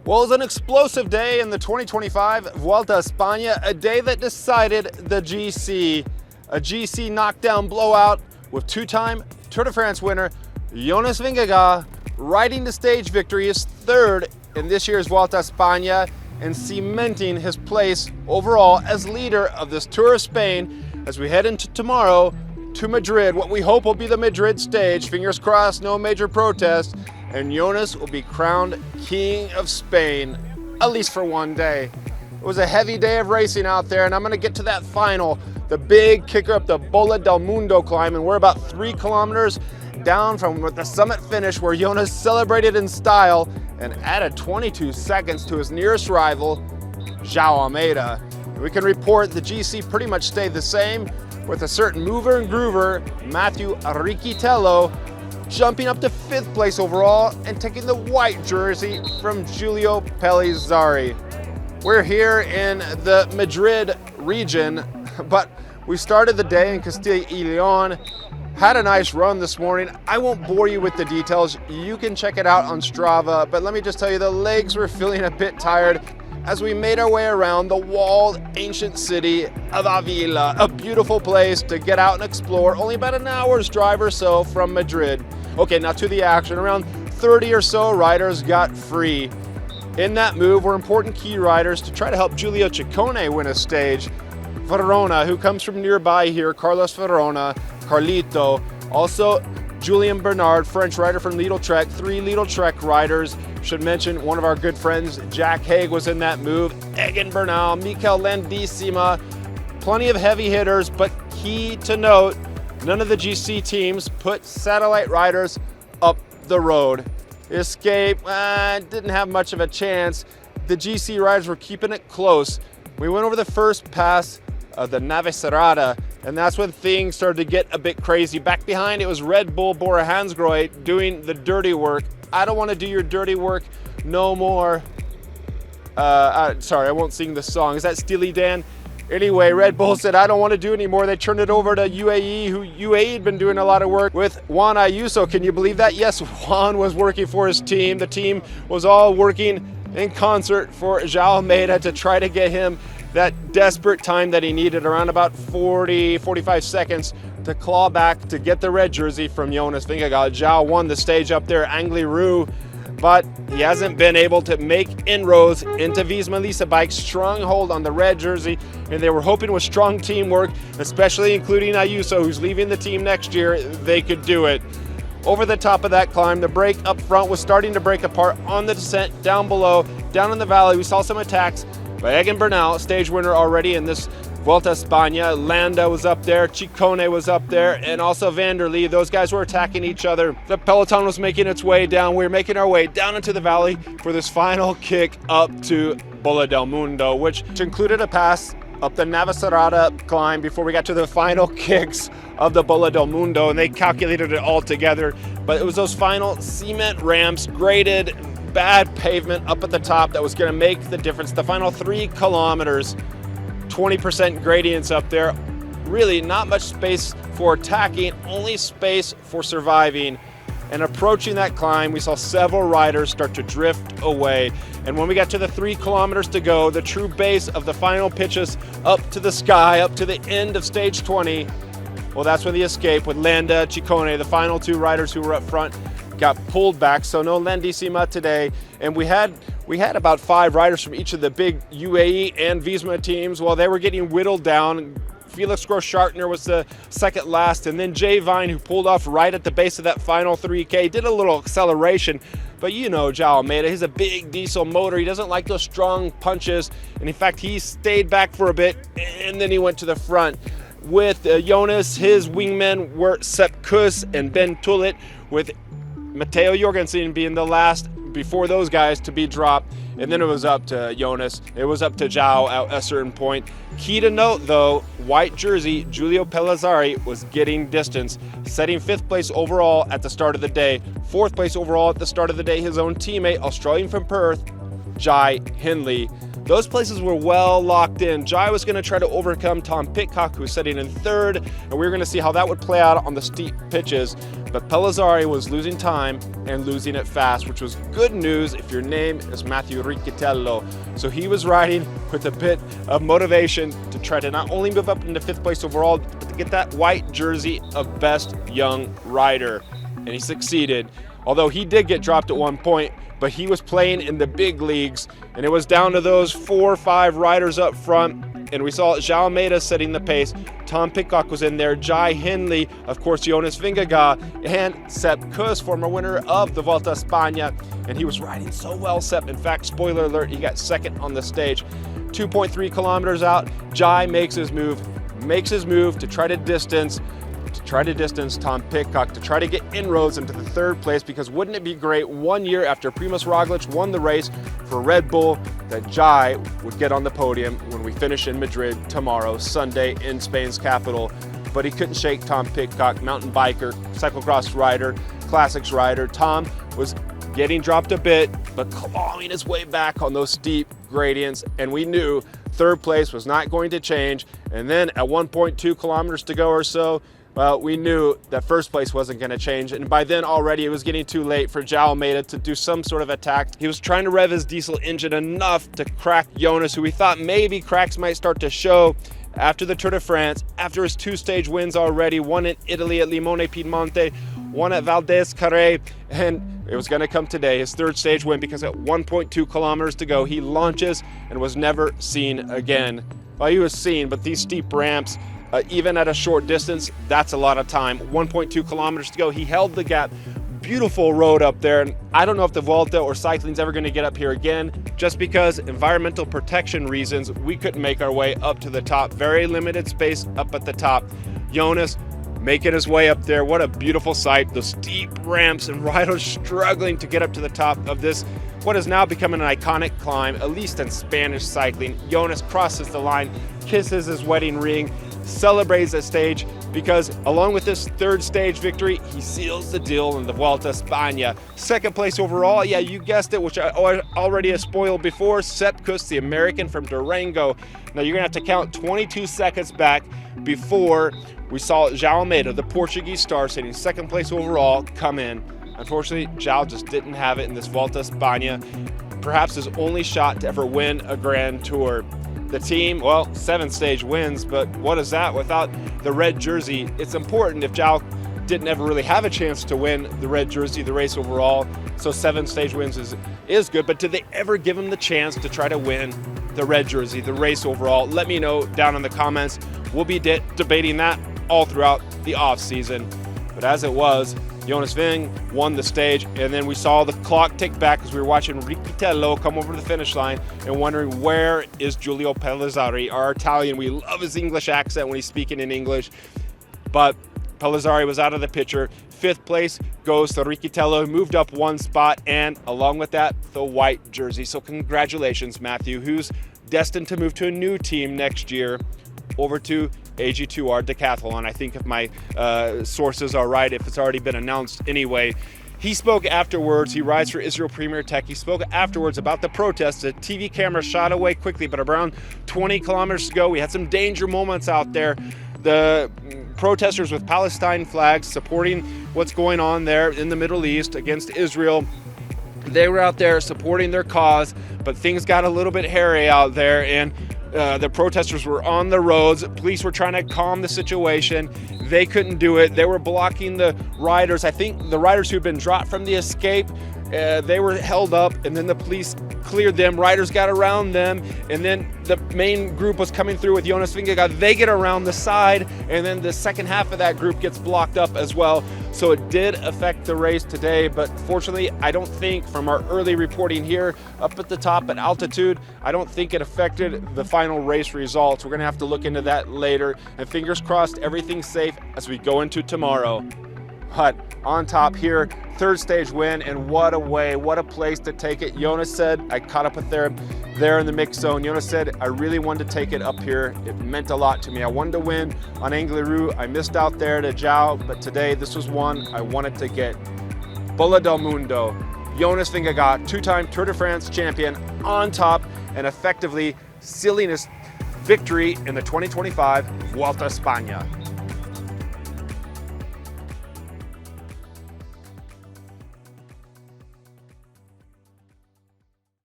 Well, it was an explosive day in the 2025 Vuelta a España, a day that decided the GC. A GC knockdown blowout with two-time Tour de France winner Jonas Vingegaard riding the stage victory, his third in this year's Vuelta a España, and cementing his place overall as leader of this Tour of Spain as we head into tomorrow to Madrid, what we hope will be the Madrid stage. Fingers crossed, no major protest, and Jonas will be crowned King of Spain, at least for one day. It was a heavy day of racing out there, and I'm gonna get to that final, the big kicker up the Bola del Mundo climb, and we're about 3 kilometers down from the summit finish where Jonas celebrated in style and added 22 seconds to his nearest rival, João Almeida. We can report the GC pretty much stayed the same, with a certain mover and groover, Matthew Riccitello, jumping up to 5th place overall and taking the white jersey from Giulio Pellizzari. We're here in the Madrid region, but we started the day in Castilla y León, had a nice run this morning. I won't bore you with the details. You can check it out on Strava, but let me just tell you, the legs were feeling a bit tired as we made our way around the walled ancient city of Avila, a beautiful place to get out and explore, only about an hour's drive or so from Madrid. Okay, now to the action. Around 30 or so riders got free. In that move were important key riders to try to help Giulio Ciccone win a stage. Verona, who comes from nearby here, Carlos Verona, Carlito, also Julien Bernard, French rider from Lidl-Trek, 3 Lidl-Trek riders. Should mention one of our good friends, Jack Haig, was in that move. Egan Bernal, Mikel Landissima, plenty of heavy hitters, but key to note, none of the GC teams put satellite riders up the road. Escape didn't have much of a chance. The GC riders were keeping it close. We went over the first pass of the Navacerrada, and that's when things started to get a bit crazy. Back behind, it was Red Bull Bora Hansgrohe doing the dirty work. I don't want to do your dirty work no more. Sorry, I won't sing the song. Is that Steely Dan? Anyway, Red Bull said, I don't want to do anymore. They turned it over to UAE, who UAE had been doing a lot of work with Juan Ayuso. Can you believe that? Yes, Juan was working for his team. The team was all working in concert for João Almeida to try to get him that desperate time that he needed, around about 45 seconds to claw back to get the red jersey from Jonas Vingegaard. João won the stage up there, Angliru, but he hasn't been able to make inroads into Visma Lease Bike's stronghold on the red jersey, and they were hoping with strong teamwork, especially including Ayuso, who's leaving the team next year, they could do it. Over the top of that climb, the break up front was starting to break apart. On the descent down below, down in the valley, we saw some attacks by Egan Bernal, stage winner already in this Vuelta a España. Landa was up there, Ciccone was up there, and also Vanderlei. Those guys were attacking each other. The peloton was making its way down. We were making our way down into the valley for this final kick up to Bola del Mundo, which included a pass up the Navacerrada climb before we got to the final kicks of the Bola del Mundo, and they calculated it all together. But it was those final cement ramps, graded, bad pavement up at the top that was going to make the difference. The final 3 kilometers, 20% gradients up there. Really not much space for attacking, only space for surviving. And approaching that climb, we saw several riders start to drift away. And when we got to the 3 kilometers to go, the true base of the final pitches up to the sky, up to the end of stage 20, well, that's when the escape with Landa, Ciccone, the final 2 riders who were up front, got pulled back. So no Landissima today. And we had about 5 riders from each of the big UAE and Visma teams. Well, they were getting whittled down. Felix Gross-Schartner was the second last, and then Jay Vine, who pulled off right at the base of that final 3K, did a little acceleration. But you know João Almeida, he's a big diesel motor. He doesn't like those strong punches. And in fact, he stayed back for a bit, and then he went to the front. With Jonas, his wingmen were Sepp Kuss and Ben Tullet, with Matteo Jorgensen being the last before those guys to be dropped. And then it was up to Jonas. It was up to João at a certain point. Key to note, though, white jersey Giulio Pellizzari was getting distance, setting 5th place overall at the start of the day. 4th place overall at the start of the day, his own teammate, Australian from Perth, Jai Hindley. those places were well locked in. Jai was going to try to overcome Tom Pidcock, who was sitting in third, and we were going to see how that would play out on the steep pitches. But Pellizzari was losing time and losing it fast, which was good news if your name is Matthew Riccitello. So he was riding with a bit of motivation to try to not only move up into 5th place overall, but to get that white jersey of best young rider. And he succeeded. Although he did get dropped at one point, but he was playing in the big leagues, and it was down to those 4 or 5 riders up front, and we saw João Almeida setting the pace. Tom Pidcock was in there, Jai Hindley, of course Jonas Vingegaard, and Sepp Kuss, former winner of the Vuelta a España, and he was riding so well, Sepp. In fact, spoiler alert, he got second on the stage. 2.3 kilometers out, Jai makes his move to try to distance Tom Pidcock, to try to get inroads into the 3rd place, because wouldn't it be great 1 year after Primož Roglič won the race for Red Bull that Jai would get on the podium when we finish in Madrid tomorrow, Sunday, in Spain's capital. But he couldn't shake Tom Pidcock, mountain biker, cyclocross rider, classics rider. Tom was getting dropped a bit, but clawing his way back on those steep gradients, and we knew 3rd place was not going to change. And then at 1.2 kilometers to go or so, well, we knew that 1st place wasn't going to change, and by then already it was getting too late for João Almeida to do some sort of attack. He was trying to rev his diesel engine enough to crack Jonas, who we thought maybe cracks might start to show after the Tour de France, after his 2-stage wins already, one in Italy at Limone Piedmonte, one at Valdez Carré, and it was going to come today, his 3rd stage win, because at 1.2 kilometers to go, he launches and was never seen again. Well, he was seen, but these steep ramps, even at a short distance, that's a lot of time. 1.2 kilometers to go. He held the gap. Beautiful road up there. And I don't know if the Vuelta or cycling's ever going to get up here again, just because environmental protection reasons, we couldn't make our way up to the top. Very limited space up at the top. Jonas making his way up there. What a beautiful sight. The steep ramps and riders struggling to get up to the top of this, what has now become an iconic climb, at least in Spanish cycling. Jonas crosses the line, kisses his wedding ring, celebrates the stage, because along with this 3rd stage victory, he seals the deal in the Vuelta a España. 2nd place overall, yeah, you guessed it, which I already have spoiled before, Sepp Kuss, the American from Durango. Now you're gonna have to count 22 seconds back before we saw João Almeida, the Portuguese star, sitting 2nd place overall, come in. Unfortunately, João just didn't have it in this Vuelta a España, perhaps his only shot to ever win a Grand Tour. The team, well, 7 stage wins, but what is that without the red jersey? It's important if João didn't ever really have a chance to win the red jersey, the race overall, so 7 stage wins is good, but did they ever give him the chance to try to win the red jersey, the race overall? Let me know down in the comments. We'll be debating that all throughout the off season. But as it was, Jonas Ving won the stage, and then we saw the clock tick back as we were watching Riccitello come over the finish line and wondering, where is Giulio Pellizzari, our Italian? We love his English accent when he's speaking in English, but Pellizzari was out of the picture. 5th place goes to Riccitello, moved up 1 spot, and along with that, the white jersey. So congratulations, Matthew, who's destined to move to a new team next year, over to AG2R Decathlon. I think if my sources are right, if it's already been announced anyway. He spoke afterwards. He rides for Israel Premier Tech. He spoke afterwards about the protests. The TV camera shot away quickly, but around 20 kilometers to go, we had some danger moments out there. The protesters with Palestine flags supporting what's going on there in the Middle East against Israel. They were out there supporting their cause, but things got a little bit hairy out there, and the protesters were on the roads. Police were trying to calm the situation. They couldn't do it. They were blocking the riders. I think the riders who'd been dropped from the escape, they were held up, and then the police cleared them. Riders got around them, and then the main group was coming through with Jonas Vingegaard. They get around the side, and then the second half of that group gets blocked up as well. So it did affect the race today, but fortunately, I don't think, from our early reporting here up at the top at altitude, I don't think it affected the final race results. We're gonna have to look into that later, and fingers crossed everything's safe as we go into tomorrow. But on top here, 3rd stage win, and what a way, what a place to take it. Jonas said, I caught up with them there in the mix zone. Jonas said, I really wanted to take it up here. It meant a lot to me. I wanted to win on Angliru. I missed out there to João, but today this was one I wanted to get. Bola del Mundo, Jonas Vingegaard, 2-time Tour de France champion, on top and effectively sealing his victory in the 2025 Vuelta a España.